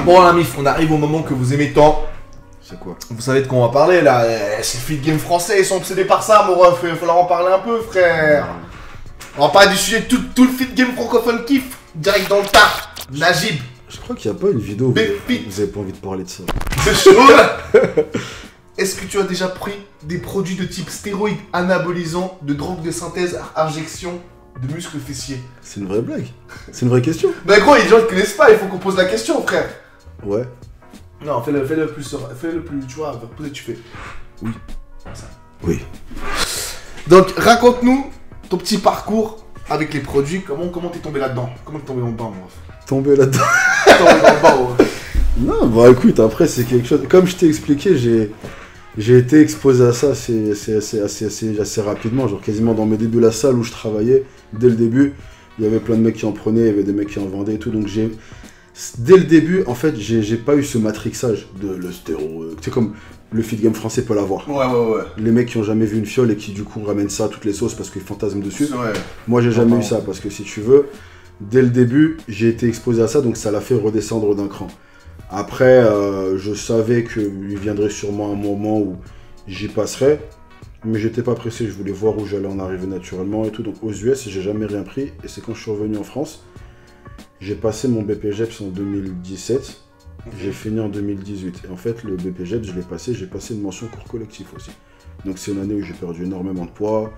Bon, la mif, on arrive au moment que vous aimez tant. C'est quoi? Vous savez de quoi on va parler là? C'est le Fit Game français, ils sont obsédés par ça, mon ref. Il faut leur en parler un peu, frère. On va parler du sujet, tout le Fit Game francophone kiffe. Direct dans le tas. Najib. Je crois qu'il n'y a pas une vidéo où vous avez pas envie de parler de ça. C'est chaud là. Est-ce que tu as déjà pris des produits de type stéroïdes anabolisants, de drogue de synthèse, injection de muscles fessiers? C'est une vraie blague. C'est une vraie question. Bah gros, les gens ne connaissent pas, il faut qu'on pose la question, frère. Ouais. Non, fais-le plus, tu vois, peut-être tu fais. Oui. Ça. Oui. Donc, raconte-nous ton petit parcours avec les produits, comment t'es tombé là-dedans? Comment t'es tombé dans le bain, moi? Tombé là-dedans. Tombé dans le bain, ouais. Non, bah écoute, après c'est quelque chose... Comme je t'ai expliqué, j'ai été exposé à ça assez rapidement, genre quasiment dans mes débuts, la salle où je travaillais, dès le début, il y avait plein de mecs qui en prenaient, il y avait des mecs qui en vendaient et tout, donc dès le début, en fait, j'ai pas eu ce matrixage de le stéro, c'est comme le Fit Game français peut l'avoir. Ouais. Les mecs qui ont jamais vu une fiole et qui du coup ramènent ça à toutes les sauces parce qu'ils fantasment dessus. Ouais. Moi j'ai jamais eu ça, parce que si tu veux, dès le début, j'ai été exposé à ça, donc ça l'a fait redescendre d'un cran. Après, je savais qu'il viendrait sûrement un moment où j'y passerais, mais j'étais pas pressé, je voulais voir où j'allais en arriver naturellement et tout. Donc aux US, j'ai jamais rien pris, et c'est quand je suis revenu en France, j'ai passé mon BPGEPS en 2017, j'ai fini en 2018. Et en fait, le BPGEPS, je l'ai passé, j'ai passé une mention cours collectif aussi. Donc c'est une année où j'ai perdu énormément de poids,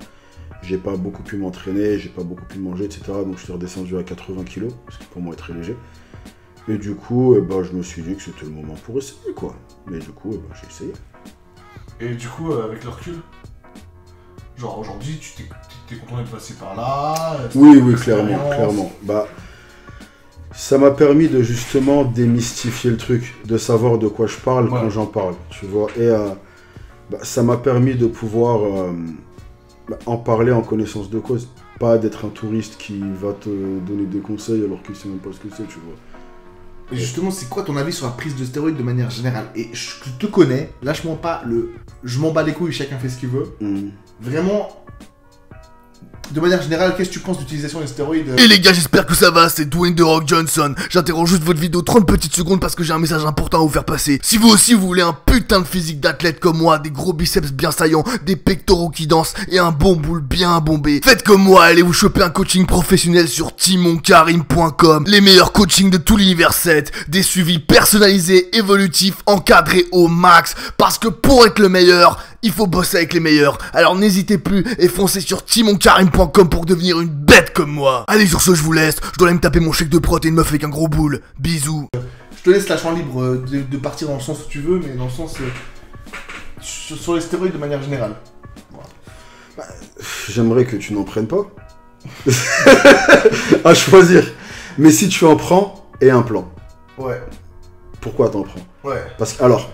j'ai pas beaucoup pu m'entraîner, j'ai pas beaucoup pu manger, etc. Donc je suis redescendu à 80 kg, ce qui pour moi est très léger. Et du coup, je me suis dit que c'était le moment pour essayer, quoi. Mais du coup, j'ai essayé. Et du coup, avec le recul, genre aujourd'hui, tu t'es content d'être passé par là? Oui, clairement. Bah, ça m'a permis de justement démystifier le truc, de savoir de quoi je parle quand j'en parle, tu vois. Et ça m'a permis de pouvoir en parler en connaissance de cause. Pas d'être un touriste qui va te donner des conseils alors qu'il sait même pas ce que c'est, tu vois. Et justement, c'est quoi ton avis sur la prise de stéroïdes de manière générale? Et je te connais, lâche-moi pas le je m'en bats les couilles, chacun fait ce qu'il veut. Vraiment, de manière générale, qu'est-ce que tu penses d'utilisation des stéroïdes? Et les gars, j'espère que ça va, c'est Dwayne The Rock Johnson. J'interromps juste votre vidéo 30 petites secondes parce que j'ai un message important à vous faire passer. Si vous aussi vous voulez un putain de physique d'athlète comme moi, des gros biceps bien saillants, des pectoraux qui dansent et un bon boule bien bombé, faites comme moi, allez vous choper un coaching professionnel sur timonkarim.com. Les meilleurs coachings de tout l'univers 7, des suivis personnalisés, évolutifs, encadrés au max. Parce que pour être le meilleur, il faut bosser avec les meilleurs. Alors n'hésitez plus et foncez sur timonkarim.com pour devenir une bête comme moi. Allez, sur ce, je vous laisse. Je dois aller me taper mon chèque de prot et une meuf avec un gros boule. Bisous. Je te laisse la champ libre de partir dans le sens où tu veux, mais dans le sens sur les stéroïdes de manière générale. Voilà. J'aimerais que tu n'en prennes pas. À choisir. Mais si tu en prends, et un plan. Ouais. Pourquoi t'en prends? Ouais. Parce que, alors,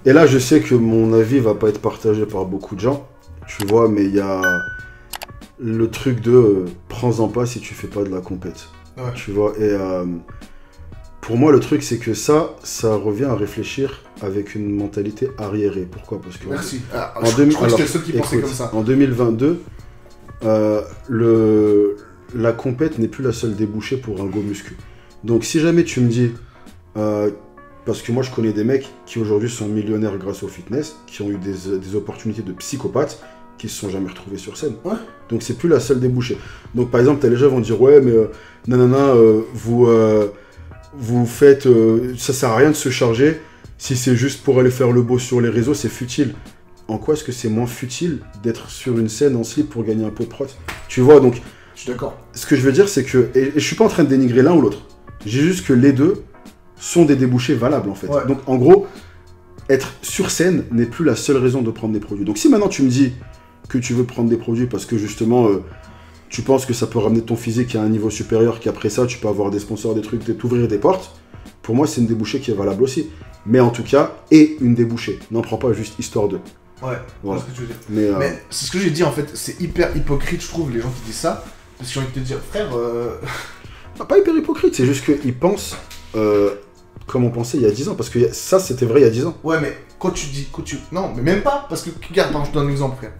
et là je sais que mon avis va pas être partagé par beaucoup de gens, tu vois, mais il y a le truc de prends-en pas si tu fais pas de la compète. Ouais. Tu vois, et pour moi le truc c'est que ça revient à réfléchir avec une mentalité arriérée. Pourquoi? Parce que merci. Je crois que j'étais le seul qui pensait comme ça. En 2022, la compète n'est plus la seule débouchée pour un go muscu. Donc si jamais tu me dis, parce que moi je connais des mecs qui aujourd'hui sont millionnaires grâce au fitness, qui ont eu des opportunités de psychopathes, qui se sont jamais retrouvés sur scène. Ouais. Donc c'est plus la seule débouchée. Donc par exemple, les gens vont dire ouais mais vous faites, ça sert à rien de se charger, si c'est juste pour aller faire le beau sur les réseaux, c'est futile. En quoi est-ce que c'est moins futile d'être sur une scène en slip pour gagner un pot de prot? Tu vois, donc je suis d'accord. Ce que je veux dire c'est que, et je suis pas en train de dénigrer l'un ou l'autre, j'ai juste que les deux sont des débouchés valables en fait. Ouais. Donc en gros, être sur scène n'est plus la seule raison de prendre des produits. Donc si maintenant tu me dis que tu veux prendre des produits parce que justement tu penses que ça peut ramener ton physique à un niveau supérieur, qu'après ça tu peux avoir des sponsors, des trucs, t'ouvrir des portes, pour moi c'est une débouchée qui est valable aussi. Mais en tout cas, et une débouchée. N'en prends pas juste histoire de. Ouais, voilà. C'est ce que tu veux dire. Mais c'est ce que j'ai dit en fait, c'est hyper hypocrite je trouve les gens qui disent ça, parce qu'ils ont envie de te dire frère... Pas hyper hypocrite, c'est juste qu'ils pensent comme on pensait il y a 10 ans, parce que ça c'était vrai il y a 10 ans. Ouais mais quand tu dis... Non mais même pas, parce que regarde, je te donne un exemple frère.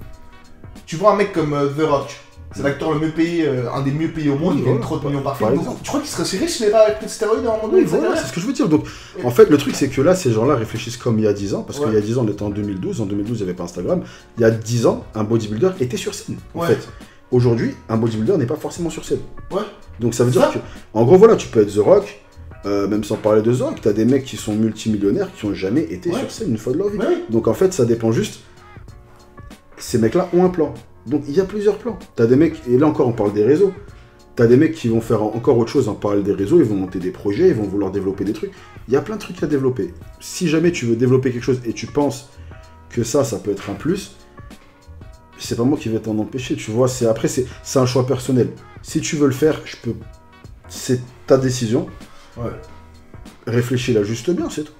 Tu vois un mec comme The Rock, C'est l'acteur le mieux payé, un des mieux payés au monde, il gagne 30 millions par film. Donc, tu crois qu'il serait si riche s'il n'avait pas pris de stéroïdes à un moment donné? Voilà, c'est ce que je veux dire. Donc, en fait, le truc, c'est que là, ces gens-là réfléchissent comme il y a 10 ans, parce qu'il y a 10 ans, on était en 2012. En 2012, il n'y avait pas Instagram. Il y a 10 ans, un bodybuilder était sur scène, en fait. Aujourd'hui, un bodybuilder n'est pas forcément sur scène. Donc, ça veut dire que, en gros, voilà, tu peux être The Rock. Même sans parler de The Rock, t'as des mecs qui sont multimillionnaires qui ont jamais été sur scène une fois de leur vie. Donc en fait, ça dépend juste. Ces mecs-là ont un plan. Donc il y a plusieurs plans. T'as des mecs, et là encore on parle des réseaux. T'as des mecs qui vont faire encore autre chose en parlant des réseaux, ils vont monter des projets, ils vont vouloir développer des trucs. Il y a plein de trucs à développer. Si jamais tu veux développer quelque chose et tu penses que ça peut être un plus, c'est pas moi qui vais t'en empêcher, tu vois. Après, c'est un choix personnel. Si tu veux le faire, c'est ta décision. Réfléchis là juste bien, c'est tout.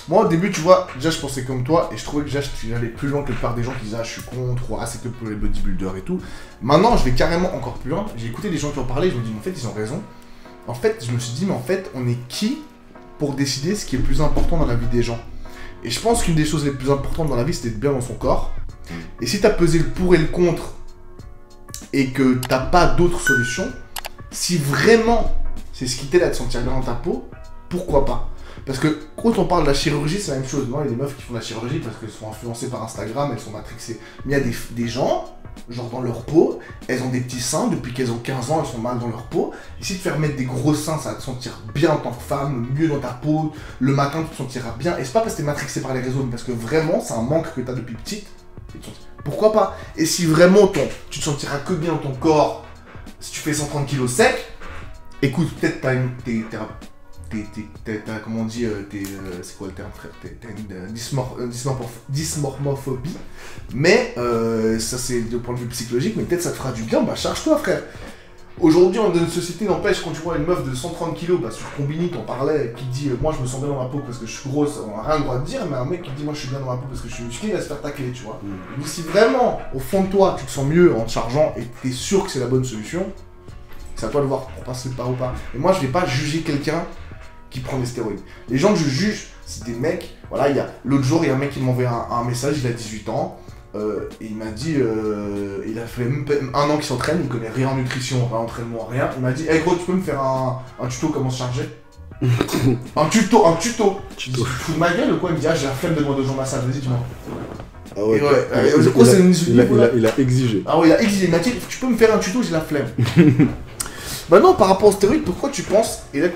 Moi au début, tu vois, déjà je pensais comme toi et je trouvais que j'allais plus loin que la plupart des gens qui disaient je suis contre, c'est que pour les bodybuilders et tout. Maintenant, je vais carrément encore plus loin. J'ai écouté des gens qui en parlaient, je me dis en fait ils ont raison. En fait, je me suis dit mais en fait, on est qui pour décider ce qui est le plus important dans la vie des gens? Et je pense qu'une des choses les plus importantes dans la vie, c'est d'être bien dans son corps. Et si t'as pesé le pour et le contre et que t'as pas d'autre solution, si vraiment c'est ce qui t'aide à te sentir bien dans ta peau, pourquoi pas? Parce que quand on parle de la chirurgie, c'est la même chose. Non, il y a des meufs qui font de la chirurgie parce qu'elles sont influencées par Instagram, elles sont matrixées. Mais il y a des gens, genre dans leur peau, elles ont des petits seins, depuis qu'elles ont 15 ans, elles sont mal dans leur peau. Et si tu te fais remettre des gros seins, ça va te sentir bien en tant que femme, mieux dans ta peau, le matin tu te sentiras bien. Et c'est pas parce que t'es matrixé par les réseaux, mais parce que vraiment, c'est un manque que t'as depuis petite. Pourquoi pas? Et si vraiment tu te sentiras que bien dans ton corps, si tu fais 130 kg sec, écoute, peut-être comment on dit, c'est quoi le terme, frère? T'as une dysmorphophobie, mais ça c'est de point de vue psychologique, mais peut-être ça te fera du bien, bah charge-toi, frère. Aujourd'hui, on est dans une société, n'empêche, quand tu vois une meuf de 130 kg, bah sur Combini, t'en parlais, qui dit moi je me sens bien dans ma peau parce que je suis grosse, on n'a rien le droit de dire, mais un mec qui dit moi je suis bien dans ma peau parce que je suis musclé, il va se faire tacler, tu vois. Donc si vraiment, au fond de toi, tu te sens mieux en te chargeant et t'es sûr que c'est la bonne solution, c'est à toi de voir pour passer le pas ou pas. Et moi je vais pas juger quelqu'un qui prend des stéroïdes. Les gens que je juge, c'est des mecs, voilà, l'autre jour, il y a un mec qui m'a envoyé un message, il a 18 ans, et il m'a dit, il a fait même un an qu'il s'entraîne, il connaît rien en nutrition, rien en entraînement, rien. Il m'a dit, hey gros, tu peux me faire un tuto comment se charger? un tuto. Tu te fous de ma gueule ou quoi? Il me dit, j'ai la flemme de demander aux gens massage, vas-y, dis-moi. Ah ouais, il a exigé. Ah ouais, il a exigé, il m'a dit, tu peux me faire un tuto, j'ai la flemme. Maintenant, par rapport aux stéroïdes, pourquoi tu penses, et là,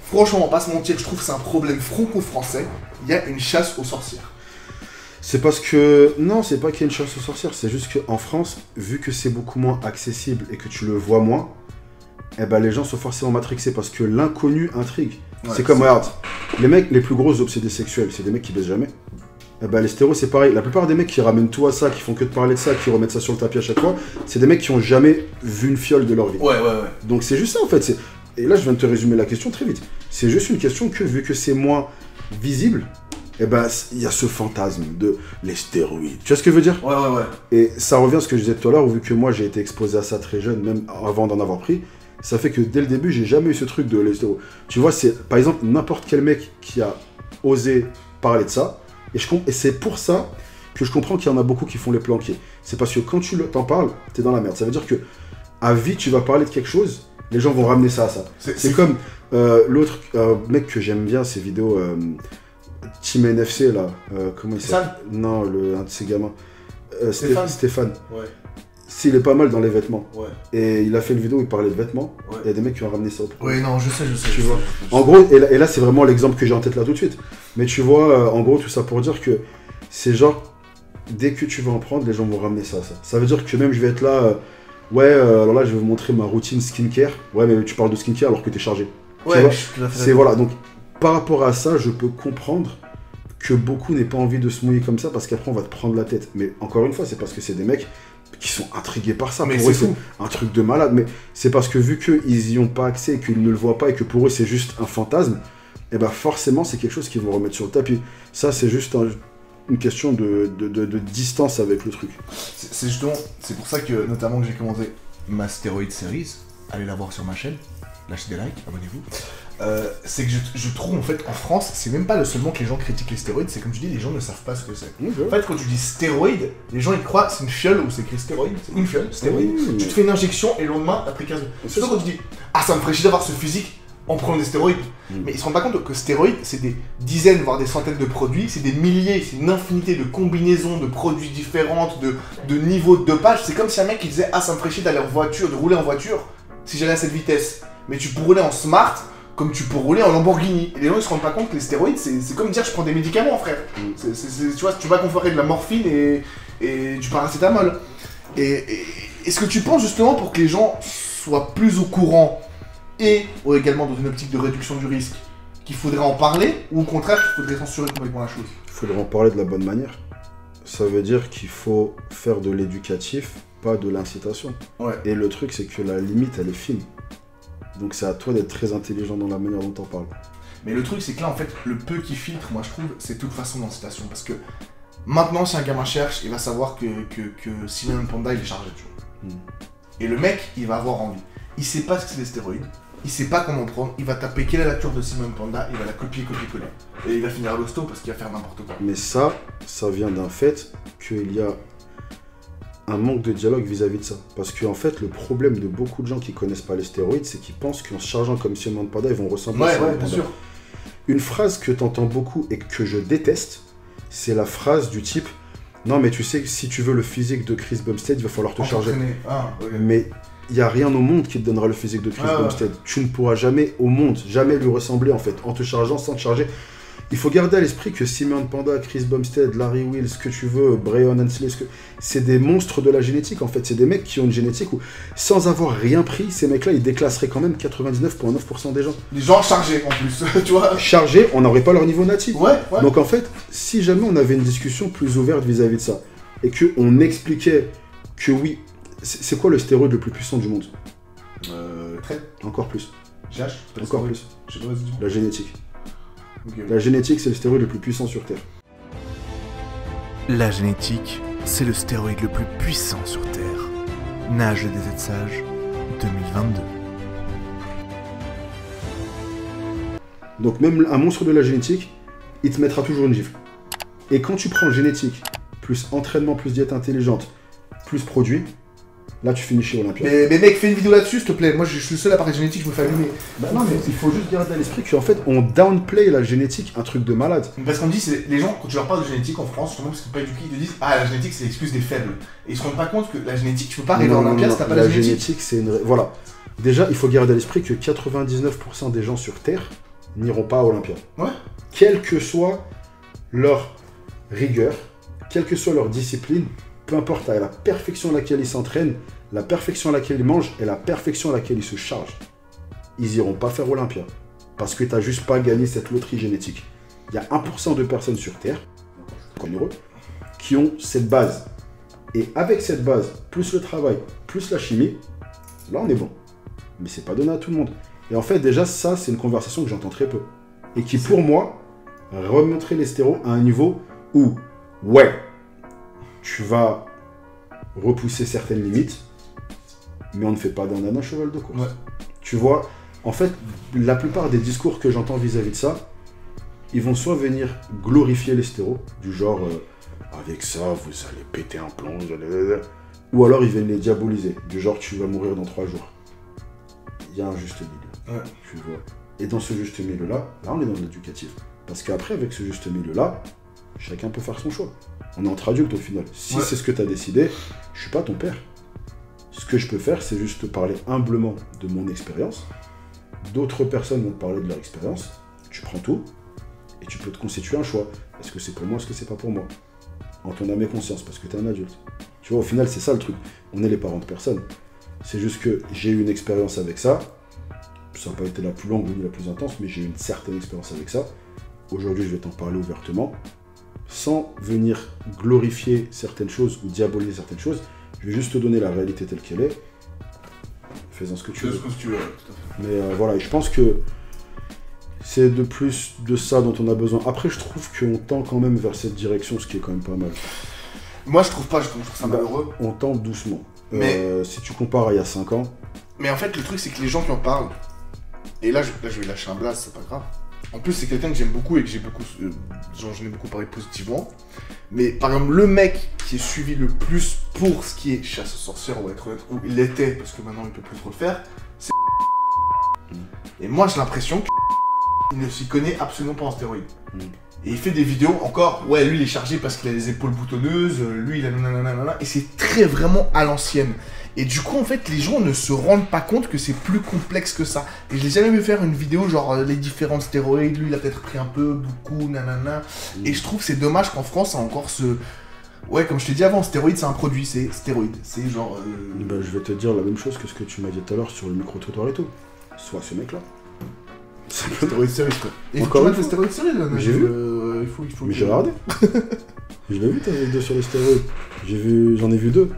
franchement, on va pas se mentir, je trouve que c'est un problème franco-français, il y a une chasse aux sorcières. C'est parce que... Non, c'est pas qu'il y a une chasse aux sorcières, c'est juste qu'en France, vu que c'est beaucoup moins accessible et que tu le vois moins, eh ben les gens sont forcément matrixés parce que l'inconnu intrigue. C'est comme, regarde, les mecs, les plus gros obsédés sexuels, c'est des mecs qui baissent jamais. Eh ben les stéros, c'est pareil. La plupart des mecs qui ramènent tout à ça, qui font que de parler de ça, qui remettent ça sur le tapis à chaque fois, c'est des mecs qui ont jamais vu une fiole de leur vie. Ouais. Donc c'est juste ça en fait. Et là, je viens de te résumer la question très vite. C'est juste une question que, vu que c'est moins visible, eh ben, il y a ce fantasme de les stéroïdes. Tu vois ce que je veux dire? Ouais. Et ça revient à ce que je disais tout à l'heure, vu que moi, j'ai été exposé à ça très jeune, même avant d'en avoir pris, ça fait que dès le début, j'ai jamais eu ce truc de les stéroïdes. Tu vois, c'est, par exemple, n'importe quel mec qui a osé parler de ça, et c'est pour ça que je comprends qu'il y en a beaucoup qui font les planqués. C'est parce que quand tu t'en parles, t'es dans la merde. Ça veut dire que, à vie, tu vas parler de quelque chose, les gens vont ramener ça à ça. C'est comme l'autre mec que j'aime bien, ces vidéos Team NFC là. Comment il s'appelle? Non, un de ses gamins. Stéphane. Ouais. S'il est pas mal dans les vêtements. Ouais. Et il a fait une vidéo où il parlait de vêtements. Ouais. Il y a des mecs qui ont ramené ça. Oui, non, je sais. Tu vois. En gros, et là c'est vraiment l'exemple que j'ai en tête là tout de suite. Mais tu vois, en gros, tout ça pour dire que c'est genre, dès que tu vas en prendre, les gens vont ramener ça. Ça veut dire que même je vais être là. Alors là, je vais vous montrer ma routine skincare. Ouais, mais tu parles de skincare alors que t'es chargé. Ouais, c'est voilà. Donc, par rapport à ça, je peux comprendre que beaucoup n'aient pas envie de se mouiller comme ça parce qu'après, on va te prendre la tête. Mais encore une fois, c'est parce que c'est des mecs qui sont intrigués par ça. Mais pour eux, c'est un truc de malade. Mais c'est parce que vu qu'ils n'y ont pas accès et qu'ils ne le voient pas et que pour eux, c'est juste un fantasme, et ben forcément, c'est quelque chose qu'ils vont remettre sur le tapis. Ça, c'est juste une question de distance avec le truc. C'est justement, c'est pour ça que notamment que j'ai commandé ma Stéroïde Series. Allez la voir sur ma chaîne, lâchez des likes, abonnez-vous. c'est que je trouve en fait en France, c'est même pas seulement que les gens critiquent les stéroïdes, c'est comme je dis, les gens ne savent pas ce que c'est. En fait, quand tu dis stéroïde, les gens ils croient c'est une fiole où c'est écrit stéroïde, c'est une fiole, stéroïde. Tu te fais une injection et le lendemain t'as pris 15 minutes. C'est quand tu dis ça me ferait chier d'avoir ce physique en prenant des stéroïdes. Mais ils se rendent pas compte que stéroïdes c'est des dizaines voire des centaines de produits, c'est des milliers, c'est une infinité de combinaisons de produits différentes, de niveaux de dopage. C'est comme si un mec qui disait ça me ferait chier d'aller en voiture, de rouler en voiture si j'allais à cette vitesse. Mais tu peux rouler en smart comme tu peux rouler en Lamborghini. Et les gens ils se rendent pas compte que les stéroïdes c'est comme dire je prends des médicaments frère. Tu vois, tu vas comparer de la morphine et du paracétamol. Et est-ce que tu penses justement pour que les gens soient plus au courant et également dans une optique de réduction du risque qu'il faudrait en parler ou au contraire qu'il faudrait censurer complètement la chose? Il faudrait en parler de la bonne manière. Ça veut dire qu'il faut faire de l'éducatif, pas de l'incitation. Ouais. Et le truc c'est que la limite elle est fine. Donc c'est à toi d'être très intelligent dans la manière dont t'en parles. Mais le truc c'est que là en fait le peu qui filtre moi je trouve c'est de toute façon l'incitation parce que maintenant si un gamin cherche il va savoir que Simon Panda il est chargé tu vois. Et le mec il va avoir envie. Il sait pas ce que c'est des stéroïdes, il sait pas comment prendre, il va taper quelle est la cure de Simon Panda, il va la coller. Et il va finir à l'hosto parce qu'il va faire n'importe quoi. Mais ça vient d'un fait qu'il y a un manque de dialogue vis-à-vis de ça. Parce qu'en fait, le problème de beaucoup de gens qui connaissent pas les stéroïdes, c'est qu'ils pensent qu'en se chargeant comme Simon Panda, ils vont ressembler à Simon Panda. Bien sûr. Une phrase que tu entends beaucoup et que je déteste, c'est la phrase du type « Non mais tu sais, si tu veux le physique de Chris Bumstead, il va falloir te charger. » Mais il n'y a rien au monde qui te donnera le physique de Chris Bumstead. Tu ne pourras jamais au monde, jamais lui ressembler en fait, en te chargeant, sans te charger. Il faut garder à l'esprit que Simon Panda, Chris Bumstead, Larry Will, ce que tu veux, Brian Hensley, c'est des monstres de la génétique en fait. C'est des mecs qui ont une génétique où, sans avoir rien pris, ces mecs-là, ils déclasseraient quand même 99,9% des gens. Les gens chargés en plus, tu vois. Chargés, on n'aurait pas leur niveau natif. Ouais. Donc en fait, si jamais on avait une discussion plus ouverte vis-à-vis de ça, et qu'on expliquait que oui, c'est quoi le stéroïde le plus puissant du monde? Encore plus. GH. Encore plus. Je sais pas, vas-y. La génétique. Okay. La génétique, c'est le stéroïde le plus puissant sur Terre. La génétique, c'est le stéroïde le plus puissant sur Terre. Nage des sage 2022. Donc même un monstre de la génétique, il te mettra toujours une gifle. Et quand tu prends génétique, plus entraînement, plus diète intelligente, plus produit, là tu finis chez Olympia. Mais mec, fais une vidéo là-dessus s'il te plaît. Moi je suis le seul à parler de génétique, je me fais allumer. Bah non mais il faut juste garder à l'esprit qu'en fait on downplay la génétique, un truc de malade. Parce qu'on dit, c'est les gens, quand tu leur parles de génétique en France, justement parce qu'ils sont pas éduqués, ils te disent la génétique c'est l'excuse des faibles. Et ils se rendent pas compte que la génétique, tu peux pas arriver en Olympia si t'as pas la génétique. La génétique c'est une... Voilà. Déjà il faut garder à l'esprit que 99% des gens sur Terre n'iront pas à Olympia. Ouais. Quelle que soit leur rigueur, quelle que soit leur discipline, peu importe à la perfection à laquelle ils s'entraînent, la perfection à laquelle ils mangent et la perfection à laquelle ils se chargent, ils iront pas faire Olympia. Parce que t'as juste pas gagné cette loterie génétique. Il y a 1% de personnes sur Terre, comme eux, qui ont cette base. Et avec cette base, plus le travail, plus la chimie, là on est bon. Mais c'est pas donné à tout le monde. Et en fait, déjà, ça, c'est une conversation que j'entends très peu. Et qui, pour moi, remonterait les stéros à un niveau où, ouais, tu vas repousser certaines limites, mais on ne fait pas d'un âne un cheval de course. Ouais. Tu vois, en fait, la plupart des discours que j'entends vis-à-vis de ça, ils vont soit venir glorifier les stéros, du genre, avec ça, vous allez péter un plomb, ou alors ils viennent les diaboliser, du genre, tu vas mourir dans 3 jours. Il y a un juste milieu, tu vois. Et dans ce juste milieu-là, là, on est dans l'éducatif. Parce qu'après, avec ce juste milieu-là, chacun peut faire son choix. On est entre adultes au final. Si c'est ce que tu as décidé, je suis pas ton père. Ce que je peux faire, c'est juste te parler humblement de mon expérience. D'autres personnes vont te parler de leur expérience. Tu prends tout et tu peux te constituer un choix. Est-ce que c'est pour moi, est-ce que c'est pas pour moi? En ton âme et conscience, parce que tu es un adulte. Tu vois, au final, c'est ça le truc. On est les parents de personne. C'est juste que j'ai eu une expérience avec ça. Ça n'a pas été la plus longue ni la plus intense, mais j'ai eu une certaine expérience avec ça. Aujourd'hui, je vais t'en parler ouvertement. Sans venir glorifier certaines choses ou diaboliser certaines choses, je vais juste te donner la réalité telle qu'elle est. Fais-en ce que tu veux. Tout à fait. Mais voilà, je pense que c'est de plus de ça dont on a besoin. Après, je trouve qu'on tend quand même vers cette direction, ce qui est quand même pas mal. Moi, je trouve pas, je trouve ça malheureux. On tend doucement. Mais si tu compares à il y a 5 ans... Mais en fait, le truc, c'est que les gens qui en parlent, Et là, je vais lâcher un blast, c'est pas grave. En plus, c'est quelqu'un que j'aime beaucoup et que j'en ai beaucoup parlé positivement. Mais par exemple, le mec qui est suivi le plus pour ce qui est chasse aux sorcières, on va être honnête, où il l'était, parce que maintenant il peut plus trop le faire, c'est. Et moi, j'ai l'impression qu'il ne s'y connaît absolument pas en stéroïdes. Et il fait des vidéos encore, ouais, lui il est chargé parce qu'il a les épaules boutonneuses, lui il a nanana, et c'est très vraiment à l'ancienne. Et du coup, en fait, les gens ne se rendent pas compte que c'est plus complexe que ça. Et je l'ai jamais vu faire une vidéo genre les différentes stéroïdes, lui il a peut-être pris un peu, beaucoup, nanana. Et je trouve c'est dommage qu'en France, ça a encore ce... Ouais, comme je t'ai dit avant, stéroïde c'est un produit, c'est stéroïde. C'est genre... Bah, je vais te dire la même chose que ce que tu m'as dit tout à l'heure sur le micro-trottoir et tout. Soit ce mec-là. Stéroïde série, quoi. Et il faut Encore que tu une mettes les stéroïdes série, là. J'ai vu. Il faut Mais j'ai regardé. Je l'ai vu ta vidéo sur les stéroïdes. J'en ai vu 2.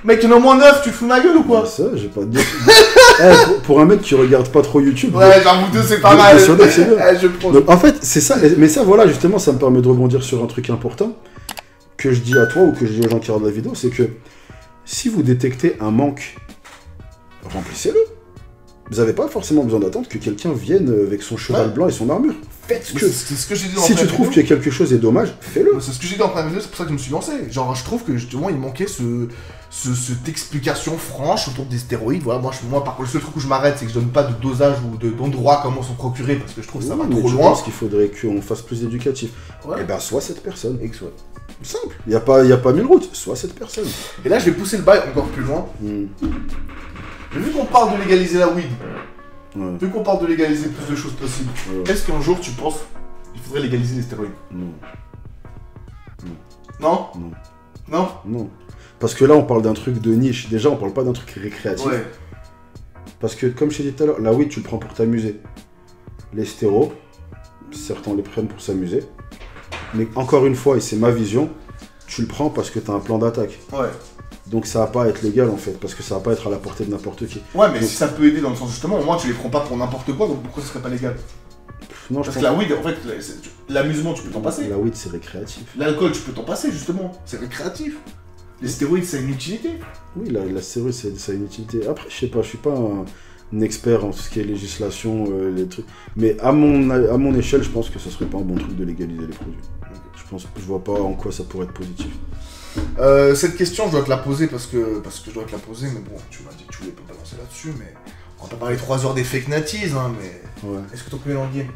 Mec, il y en a au moins 9, tu te fous de ma gueule ou quoi? Ça, j'ai pas de... pour un mec qui regarde pas trop YouTube... Ouais, j'avoue 2 c'est pas mal. C'est bien. Je prends. Donc, en fait, c'est ça. Mais ça, voilà, justement, ça me permet de rebondir sur un truc important que je dis à toi ou que je dis aux gens qui regardent la vidéo, c'est que si vous détectez un manque, remplissez-le. Vous n'avez pas forcément besoin d'attendre que quelqu'un vienne avec son cheval blanc et son armure. Faites ce que... C'est ce que j'ai dit dans Si tu trouves que quelque chose est dommage, fais-le. C'est ce que j'ai dit en première vidéo, c'est pour ça que je me suis lancé. Genre, je trouve que justement, il manquait cette explication franche autour des stéroïdes. Voilà, moi par contre, le seul truc où je m'arrête, c'est que je donne pas de dosage ou d'endroit comment s'en procurer parce que je trouve que ça va trop Je loin. pense qu'il faudrait qu'on fasse plus d'éducatif. Ouais. Et ben, soit cette personne. Et que soit. Simple. Il n'y a pas 1000 routes. Soit cette personne. Et là, je vais pousser le bail encore plus loin. Mais vu qu'on parle de légaliser la weed, vu qu'on parle de légaliser le plus de choses possibles, est-ce qu'un jour tu penses qu'il faudrait légaliser les stéroïdes? Non. Non? Non. Non? Non. Parce que là, on parle d'un truc de niche. Déjà, on parle pas d'un truc récréatif. Ouais. Parce que, comme je t'ai dit tout à l'heure, la weed, tu le prends pour t'amuser. Les stéros, certains les prennent pour s'amuser. Mais encore une fois, et c'est ma vision, tu le prends parce que t'as un plan d'attaque. Ouais. Donc ça va pas être légal en fait, parce que ça va pas être à la portée de n'importe qui. Ouais, mais donc, si ça peut aider dans le sens justement, au moins tu les prends pas pour n'importe quoi, donc pourquoi ce serait pas légal? Non, Parce que la weed, en fait, l'amusement tu peux t'en passer. La weed c'est récréatif. L'alcool tu peux t'en passer justement, c'est récréatif. Les stéroïdes ça a une utilité. Oui, la stéroïde ça a une utilité. Après, je sais pas, je suis pas un expert en tout ce qui est législation, les trucs. Mais à mon échelle, je pense que ce serait pas un bon truc de légaliser les produits. Je vois pas en quoi ça pourrait être positif. Cette question, je dois te la poser parce que je dois te la poser, mais bon, tu m'as dit que tu voulais pas balancer là-dessus, mais on va pas parler 3 heures des fake natis, hein, mais... Ouais. Est-ce que t'en connais dans le game?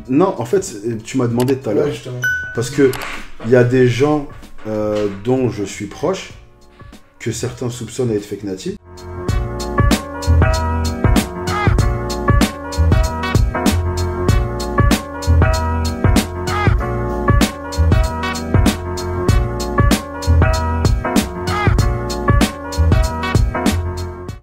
Non, en fait, tu m'as demandé tout à l'heure, justement. parce que il y a des gens dont je suis proche, que certains soupçonnent être fake natis,